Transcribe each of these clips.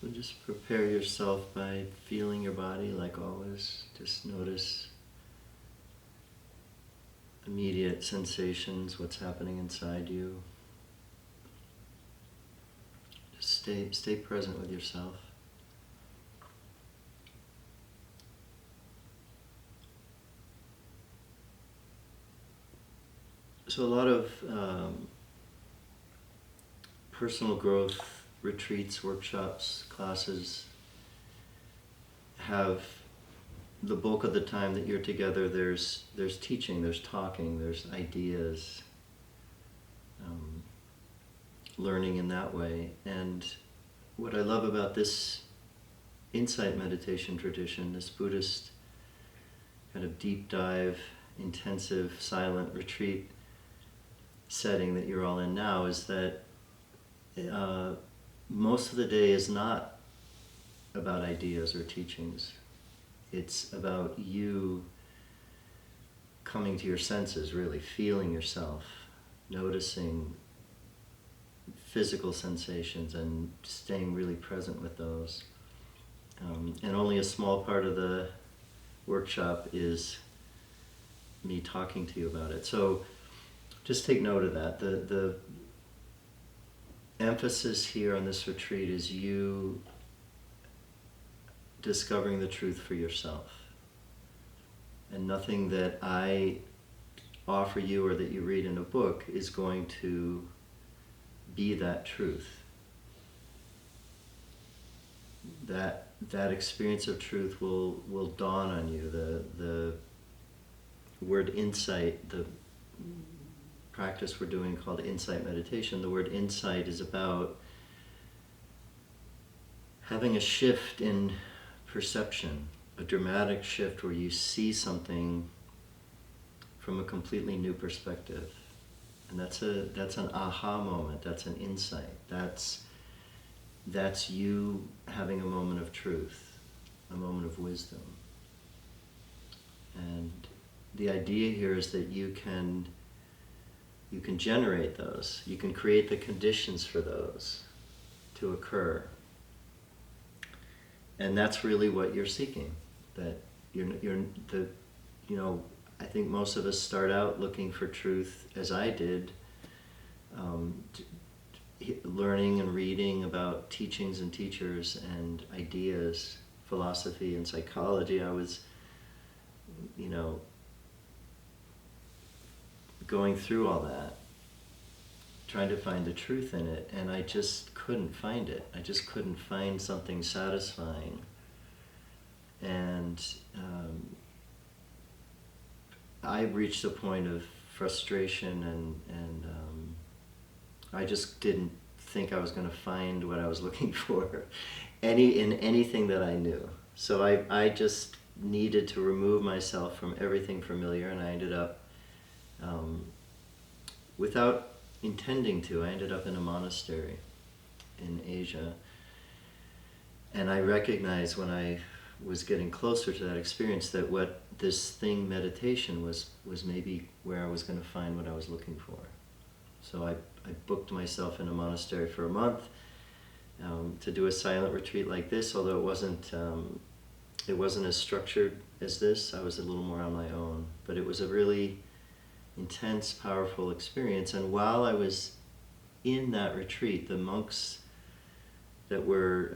So just prepare yourself by feeling your body like always. Just notice immediate sensations, what's happening inside you. Just stay present with yourself. So a lot of personal growth retreats, workshops, classes have the bulk of the time that you're together. There's teaching, there's talking, there's ideas, learning in that way. And what I love about this insight meditation tradition, this Buddhist kind of deep dive, intensive, silent retreat setting that you're all in now, is that most of the day is not about ideas or teachings. It's about you coming to your senses, really feeling yourself, noticing physical sensations and staying really present with those. And only a small part of the workshop is me talking to you about it. So just take note of that. The emphasis here on this retreat is you discovering the truth for yourself. And nothing that I offer you or that you read in a book is going to be that truth. That experience of truth will dawn on you. The word insight, the practice we're doing called insight meditation, the word insight is about having a shift in perception, a dramatic shift where you see something from a completely new perspective. And that's an aha moment, that's an insight. That's you having a moment of truth, a moment of wisdom. And the idea here is that you can generate those. You can create the conditions for those to occur. And that's really what you're seeking. That I think most of us start out looking for truth, as I did, learning and reading about teachings and teachers and ideas, philosophy and psychology. I was, going through all that, trying to find the truth in it, and I just couldn't find it. I just couldn't find something satisfying. And I reached a point of frustration, and I just didn't think I was going to find what I was looking for in anything that I knew. So I just needed to remove myself from everything familiar, and I ended up, without intending to, I ended up in a monastery in Asia. And I recognized when I was getting closer to that experience that what this thing, meditation, was maybe where I was going to find what I was looking for. So I booked myself in a monastery for a month to do a silent retreat like this, although it wasn't as structured as this. I was a little more on my own, but it was a really intense, powerful experience. And while I was in that retreat, the monks that were,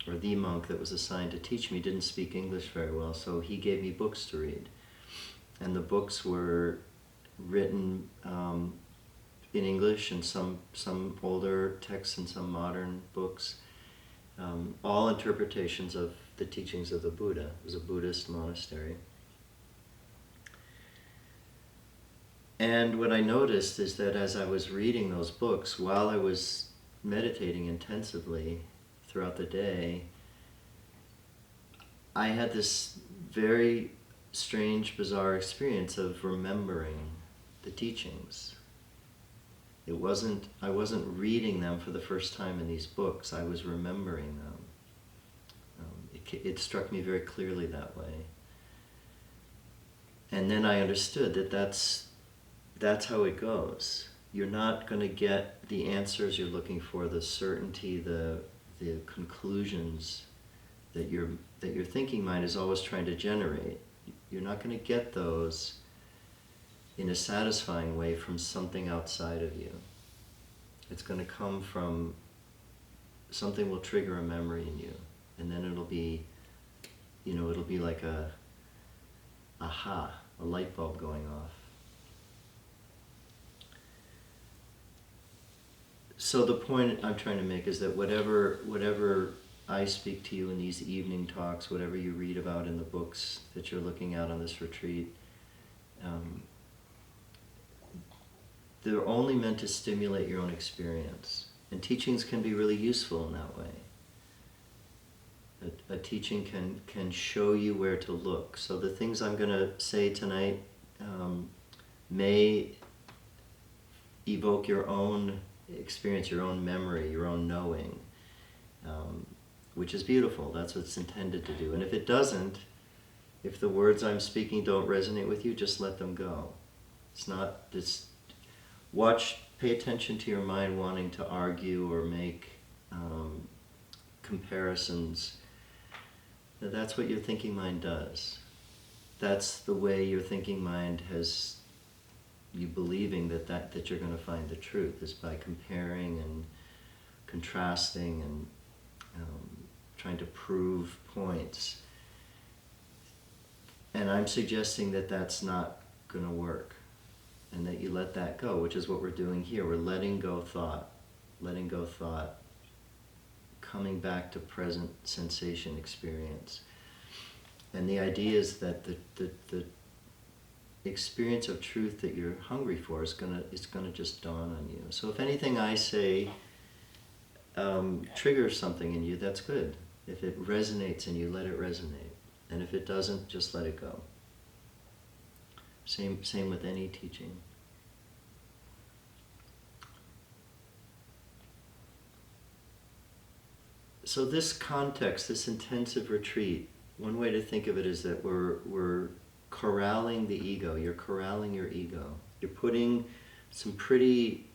or the monk that was assigned to teach me, didn't speak English very well, so he gave me books to read. And the books were written in English, and some older texts and some modern books, all interpretations of the teachings of the Buddha. It was a Buddhist monastery. And what I noticed is that as I was reading those books, while I was meditating intensively throughout the day, I had this very strange, bizarre experience of remembering the teachings. I wasn't reading them for the first time in these books. I was remembering them. It struck me very clearly that way. And then I understood that that's how it goes. You're not going to get the answers you're looking for, the certainty, the the conclusions that your thinking mind is always trying to generate. You're not going to get those in a satisfying way from something outside of you. It's going to come from something will trigger a memory in you, and then it'll be like a light bulb going off. So the point I'm trying to make is that whatever I speak to you in these evening talks, whatever you read about in the books that you're looking at on this retreat, they're only meant to stimulate your own experience. And teachings can be really useful in that way. A teaching can show you where to look. So the things I'm going to say tonight may evoke your own experience, your own memory, your own knowing, which is beautiful. That's what it's intended to do. And if it doesn't, if the words I'm speaking don't resonate with you, just let them go. It's not this. Pay attention to your mind wanting to argue or make comparisons. Now, that's what your thinking mind does. That's the way your thinking mind has you believing that you're going to find the truth, is by comparing and contrasting and trying to prove points. And I'm suggesting that that's not going to work, and that you let that go, which is what we're doing here. We're letting go thought, coming back to present sensation experience. And the idea is that the experience of truth that you're hungry for is gonna just dawn on you. So if anything I say triggers something in you, that's good. If it resonates in you, let it resonate. And if it doesn't, just let it go. Same with any teaching. So this context, this intensive retreat, one way to think of it is that we're corralling the ego. You're corralling your ego. You're putting some pretty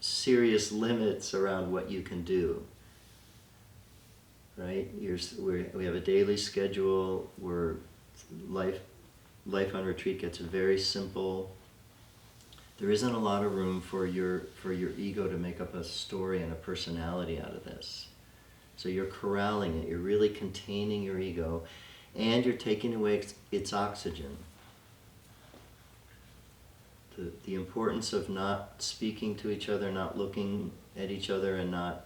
serious limits around what you can do. Right? We have a daily schedule where life on retreat gets very simple. There isn't a lot of room for your ego to make up a story and a personality out of this. So you're corralling it. You're really containing your ego, and you're taking away its oxygen. The importance of not speaking to each other, not looking at each other, and not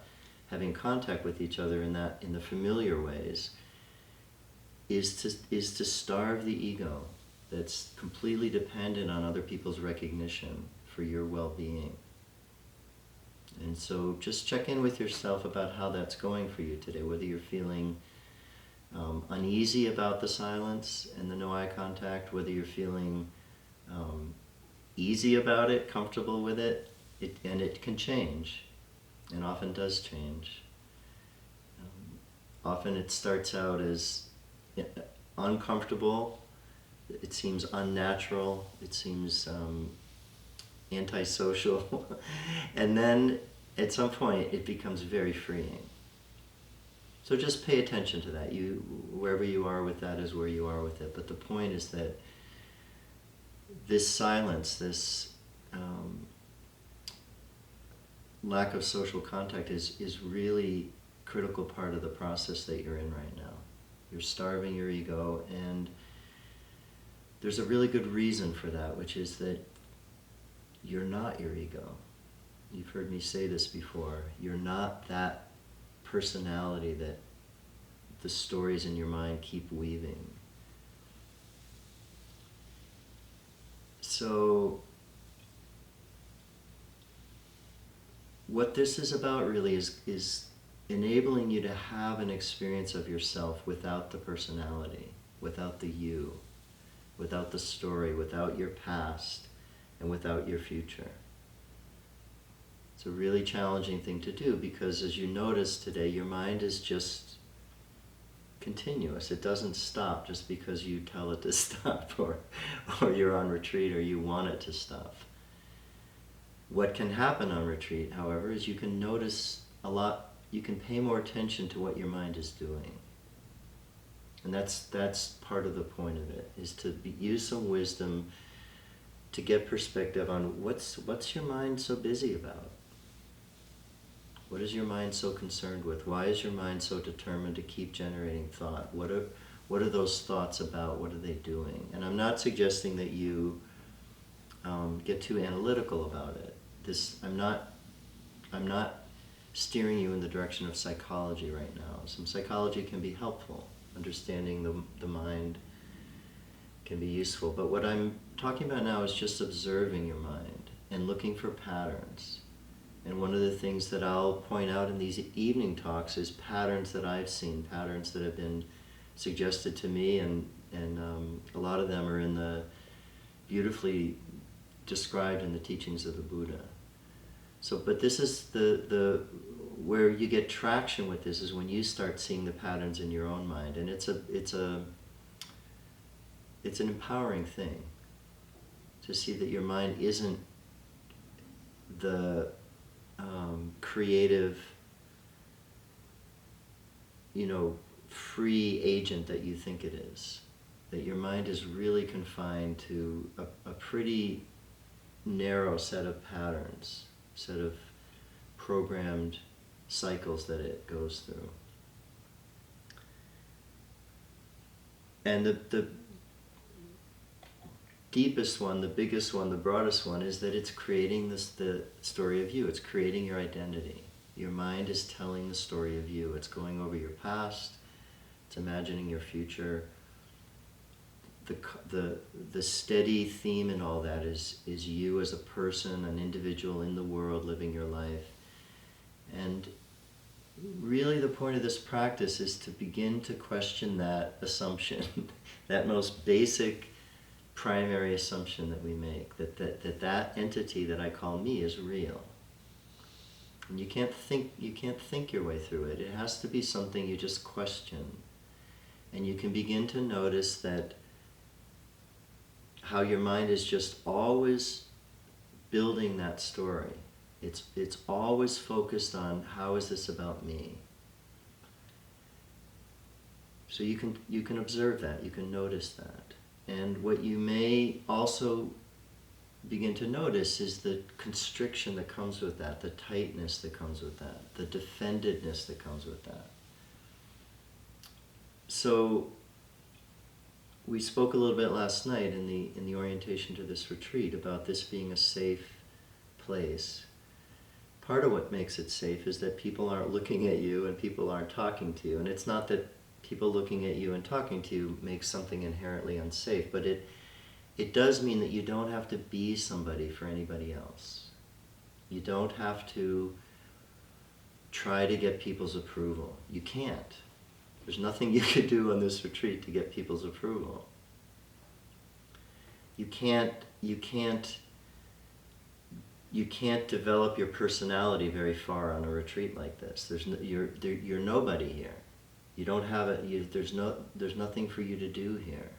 having contact with each other in the familiar ways is to starve the ego that's completely dependent on other people's recognition for your well-being. And so just check in with yourself about how that's going for you today, whether you're feeling uneasy about the silence and the no eye contact, whether you're feeling easy about it, comfortable with it, and it can change, and often does change. Often it starts out as uncomfortable, it seems unnatural, it seems antisocial, and then at some point it becomes very freeing. So just pay attention to that. Wherever you are with that is where you are with it. But the point is that this silence, this lack of social contact is really critical part of the process that you're in right now. You're starving your ego, and there's a really good reason for that, which is that you're not your ego. You've heard me say this before. You're not that personality that the stories in your mind keep weaving. So what this is about really is enabling you to have an experience of yourself without the personality, without the you, without the story, without your past, and without your future. It's a really challenging thing to do because, as you notice today, your mind is just continuous. It doesn't stop just because you tell it to stop or you're on retreat or you want it to stop. What can happen on retreat, however, is you can notice a lot, you can pay more attention to what your mind is doing. And that's part of the point of it, is to use some wisdom to get perspective on what's your mind so busy about? What is your mind so concerned with? Why is your mind so determined to keep generating thought? What are those thoughts about? What are they doing? And I'm not suggesting that you get too analytical about it. I'm not steering you in the direction of psychology right now. Some psychology can be helpful. Understanding the mind can be useful. But what I'm talking about now is just observing your mind and looking for patterns. And one of the things that I'll point out in these evening talks is patterns that I've seen, patterns that have been suggested to me, and a lot of them are in the beautifully described in the teachings of the Buddha. So, but this is the where you get traction with this is when you start seeing the patterns in your own mind, and it's an empowering thing to see that your mind isn't the creative, free agent that you think it is. That your mind is really confined to a pretty narrow set of patterns, set of programmed cycles that it goes through. And the deepest one, the biggest one, the broadest one is that it's creating the story of you. It's creating your identity. Your mind is telling the story of you. It's going over your past. It's imagining your future. The steady theme in all that is you as a person, an individual in the world, living your life. And really the point of this practice is to begin to question that assumption, that most basic primary assumption that we make, that entity that I call me is real. And you can't think your way through it. It has to be something you just question. And you can begin to notice that how your mind is just always building that story. It's always focused on, how is this about me? So you can observe that, you can notice that. And what you may also begin to notice is the constriction that comes with that, the tightness that comes with that, the defendedness that comes with that. So we spoke a little bit last night in the orientation to this retreat about this being a safe place. Part of what makes it safe is that people aren't looking at you and people aren't talking to you. And it's not that people looking at you and talking to you makes something inherently unsafe, but it does mean that you don't have to be somebody for anybody else. You don't have to try to get people's approval. You can't. There's nothing you could do on this retreat to get people's approval. You can't develop your personality very far on a retreat like this. You're nobody here. You don't have it. There's nothing for you to do here.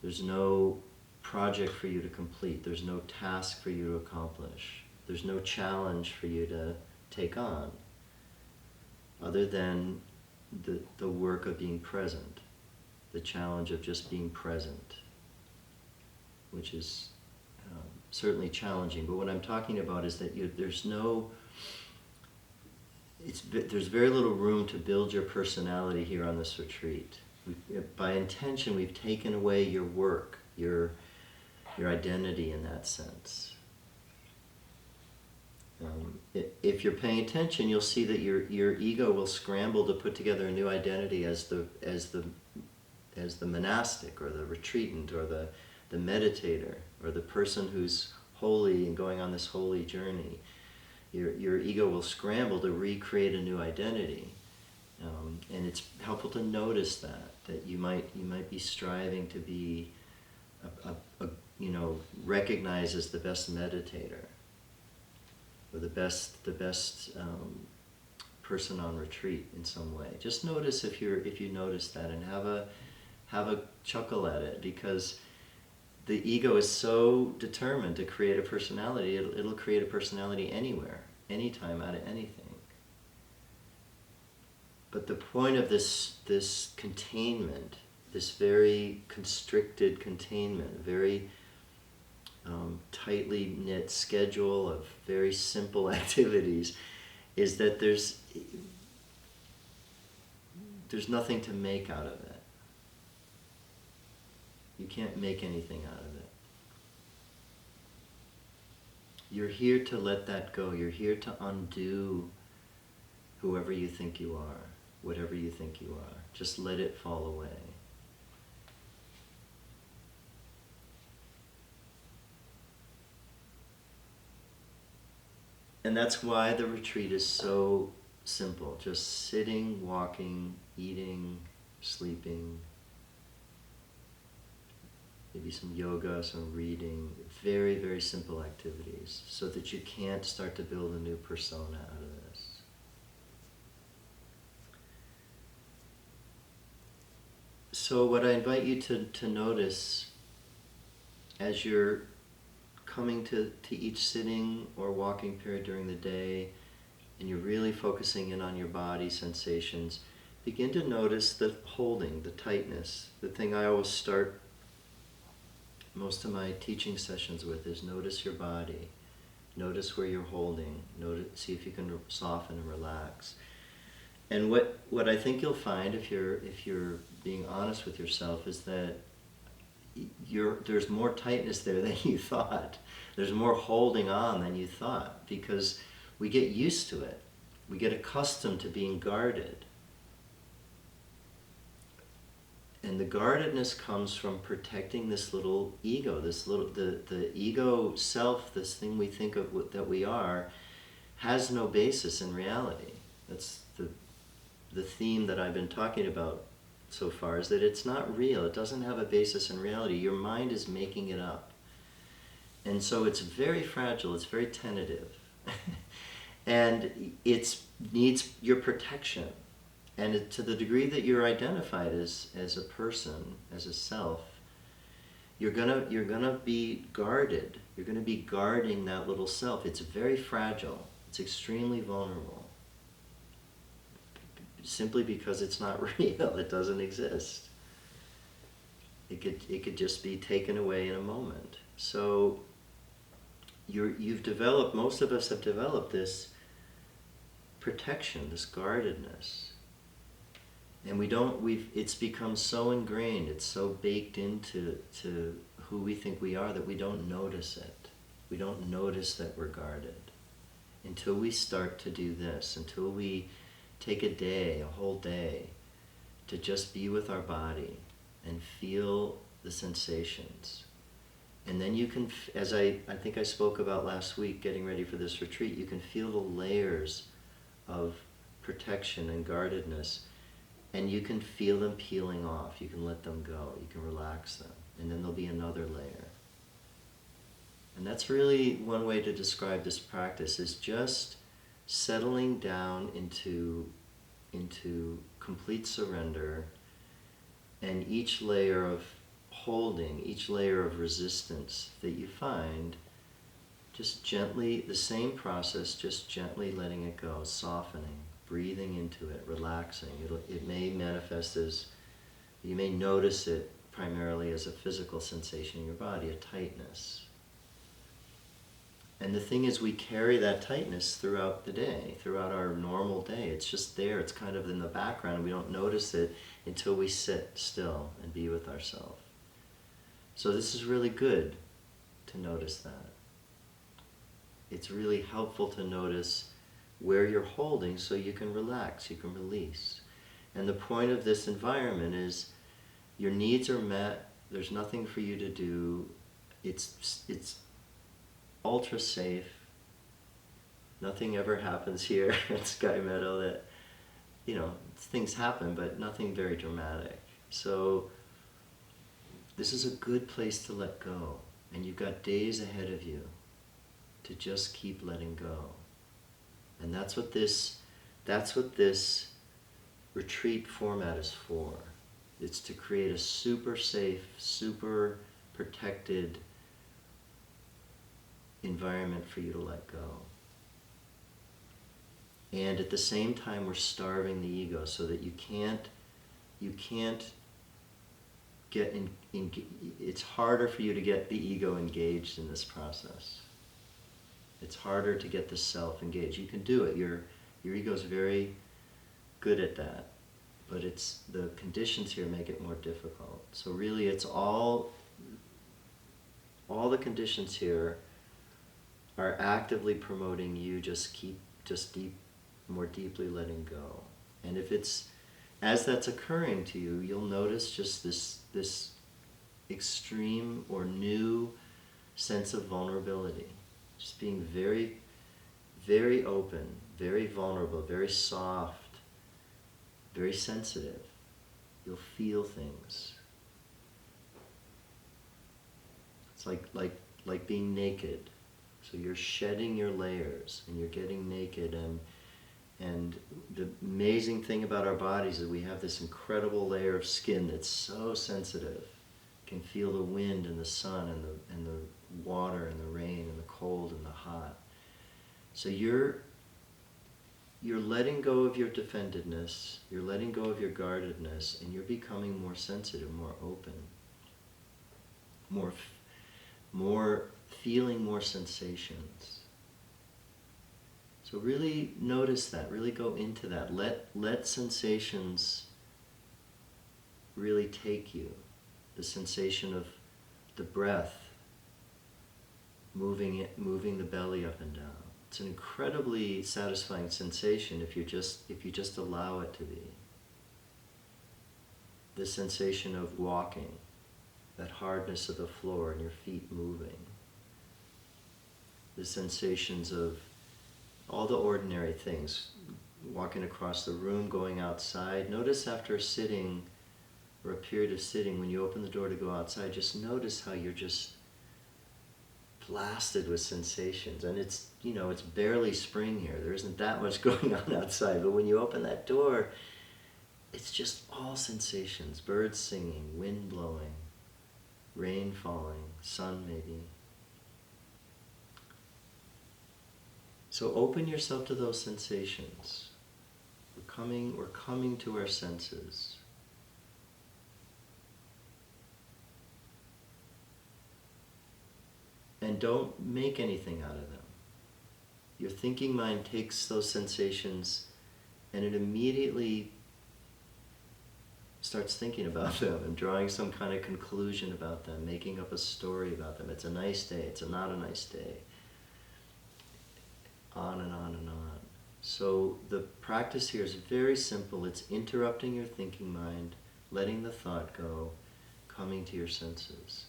There's no project for you to complete. There's no task for you to accomplish. There's no challenge for you to take on, other than the work of being present, the challenge of just being present, which is certainly challenging. But what I'm talking about is that there's very little room to build your personality here on this retreat. By intention, we've taken away your work, your identity in that sense. If you're paying attention, you'll see that your ego will scramble to put together a new identity as the monastic or the retreatant or the meditator or the person who's holy and going on this holy journey. Your ego will scramble to recreate a new identity, and it's helpful to notice that you might be striving to be recognized as the best meditator, or the best person on retreat in some way. Just notice if you notice that, and have a chuckle at it, because the ego is so determined to create a personality, it'll create a personality anywhere, anytime, out of anything. But the point of this containment, this very constricted containment, very tightly knit schedule of very simple activities, is that there's nothing to make out of it. You can't make anything out of it. You're here to let that go. You're here to undo whoever you think you are, whatever you think you are. Just let it fall away. And that's why the retreat is so simple. Just sitting, walking, eating, sleeping, maybe some yoga, some reading, very, very simple activities, so that you can't start to build a new persona out of this. So what I invite you to notice as you're coming to each sitting or walking period during the day, and you're really focusing in on your body sensations, begin to notice the holding, the tightness. The thing I always start most of my teaching sessions with is notice your body. Notice where you're holding. See if you can soften and relax. And what I think you'll find if you're being honest with yourself is that there's more tightness there than you thought. There's more holding on than you thought, because we get used to it. We get accustomed to being guarded. And the guardedness comes from protecting this little ego, the ego self, this thing we think of that we are, has no basis in reality. That's the theme that I've been talking about so far, is that it's not real. It doesn't have a basis in reality. Your mind is making it up. And so it's very fragile, it's very tentative. And it needs your protection. And to the degree that you're identified as a person, as a self, you're gonna be guarded. You're gonna be guarding that little self. It's very fragile. It's extremely vulnerable. Simply because it's not real. It doesn't exist. It could just be taken away in a moment. So you've developed. Most of us have developed this protection, this guardedness. And it's become so ingrained, it's so baked into who we think we are, that we don't notice it. We don't notice that we're guarded until we start to do this, until we take a whole day, to just be with our body and feel the sensations. And then you can, as I think I spoke about last week, getting ready for this retreat, you can feel the layers of protection and guardedness. And you can feel them peeling off. You can let them go. You can relax them. And then there'll be another layer. And that's really one way to describe this practice, is just settling down into complete surrender. And each layer of holding, each layer of resistance that you find, just gently, the same process, just gently letting it go, softening. Breathing into it, relaxing. It may manifest as, you may notice it primarily as a physical sensation in your body, a tightness. And the thing is, we carry that tightness throughout the day, throughout our normal day. It's just there, it's kind of in the background. We don't notice it until we sit still and be with ourselves. So this is really good to notice that. It's really helpful to notice where you're holding, so you can relax, you can release. And the point of this environment is your needs are met, there's nothing for you to do, it's ultra safe, nothing ever happens here at Sky Meadow that, things happen, but nothing very dramatic. So this is a good place to let go, and you've got days ahead of you to just keep letting go. And that's what this retreat format is for. It's to create a super safe, super protected environment for you to let go. And at the same time, we're starving the ego so that you can't get in, it's harder for you to get the ego engaged in this process. It's harder to get the self engaged. You can do it. Your ego's very good at that. But it's the conditions here make it more difficult. So really it's all the conditions here are actively promoting you more deeply letting go. And if it's, as that's occurring to you, you'll notice just this extreme or new sense of vulnerability. Just being very, very open, very vulnerable, very soft, very sensitive. You'll feel things. It's like being naked. So you're shedding your layers and you're getting naked, and the amazing thing about our bodies is we have this incredible layer of skin that's so sensitive. Can feel the wind and the sun and the water and the rain and the cold and the hot. So you're letting go of your defendedness, you're letting go of your guardedness, and you're becoming more sensitive, more open, more feeling more sensations. So really notice that, really go into that. Let sensations really take you. The sensation of the breath moving the belly up and down. It's an incredibly satisfying sensation if you just allow it to be. The sensation of walking, that hardness of the floor and your feet moving. The sensations of all the ordinary things, walking across the room, going outside. Notice after a sitting or a period of sitting, when you open the door to go outside, just notice how you're just blasted with sensations. And it's barely spring here. There isn't that much going on outside. But when you open that door, it's just all sensations. Birds singing, wind blowing, rain falling, sun maybe. So open yourself to those sensations. We're coming to our senses. And don't make anything out of them. Your thinking mind takes those sensations and it immediately starts thinking about them and drawing some kind of conclusion about them, making up a story about them. It's a nice day, it's not a nice day. On and on and on. So the practice here is very simple. It's interrupting your thinking mind, letting the thought go, coming to your senses.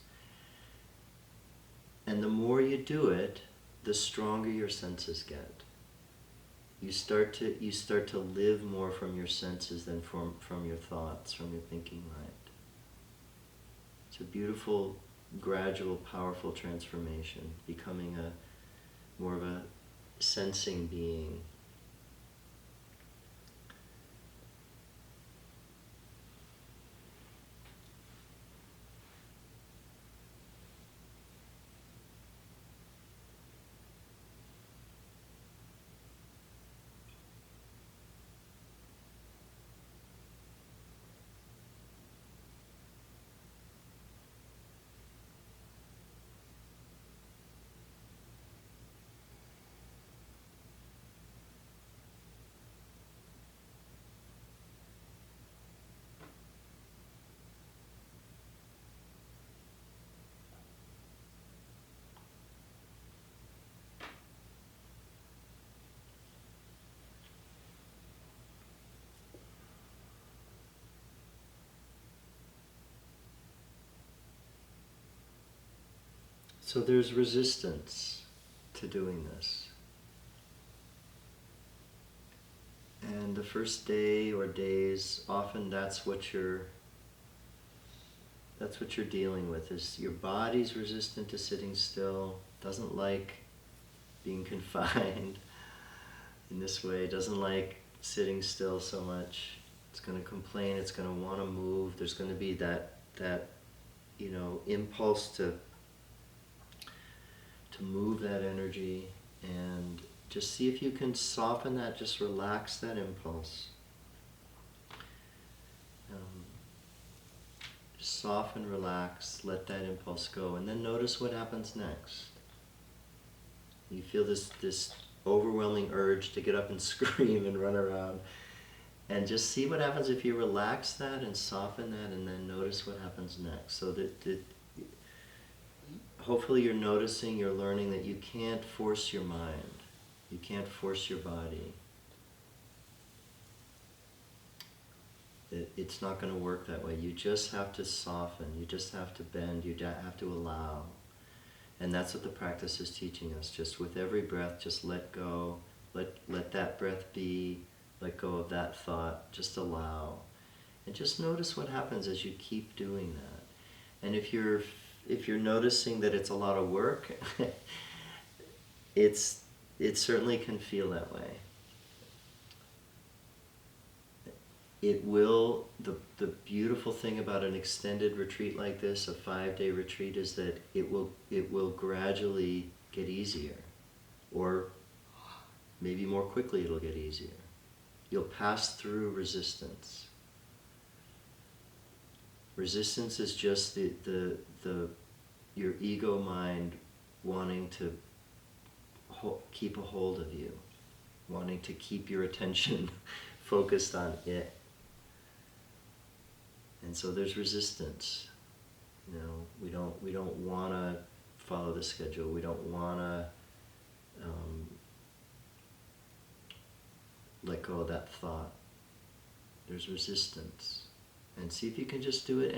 And the more you do it, the stronger your senses get. You start to live more from your senses than from your thoughts, from your thinking mind. It's a beautiful, gradual, powerful transformation, becoming more of a sensing being. So there's resistance to doing this. And the first day or days, often that's what you're dealing with, is your body's resistant to sitting still, doesn't like being confined in this way, doesn't like sitting still so much. It's going to complain, it's going to want to move. There's going to be that impulse to move that energy, and just see if you can soften that, just relax that impulse. Soften, relax, let that impulse go, and then notice what happens next. You feel this overwhelming urge to get up and scream and run around, and just see what happens if you relax that and soften that, and then notice what happens next. So that hopefully you're noticing, you're learning that you can't force your mind, you can't force your body. It's not going to work that way. You just have to soften, you just have to bend, you have to allow. And that's what the practice is teaching us. Just with every breath, just let go, let that breath be, let go of that thought, just allow. And just notice what happens as you keep doing that. And if you're noticing that it's a lot of work, it certainly can feel that way. It will, the beautiful thing about an extended retreat like this, a 5-day retreat, is that it will gradually get easier. Or maybe more quickly it'll get easier. You'll pass through resistance. Resistance is just your ego mind wanting to keep a hold of you, wanting to keep your attention focused on it. And so there's resistance. We don't want to follow the schedule. We don't want to let go of that thought. There's resistance. And see if you can just do it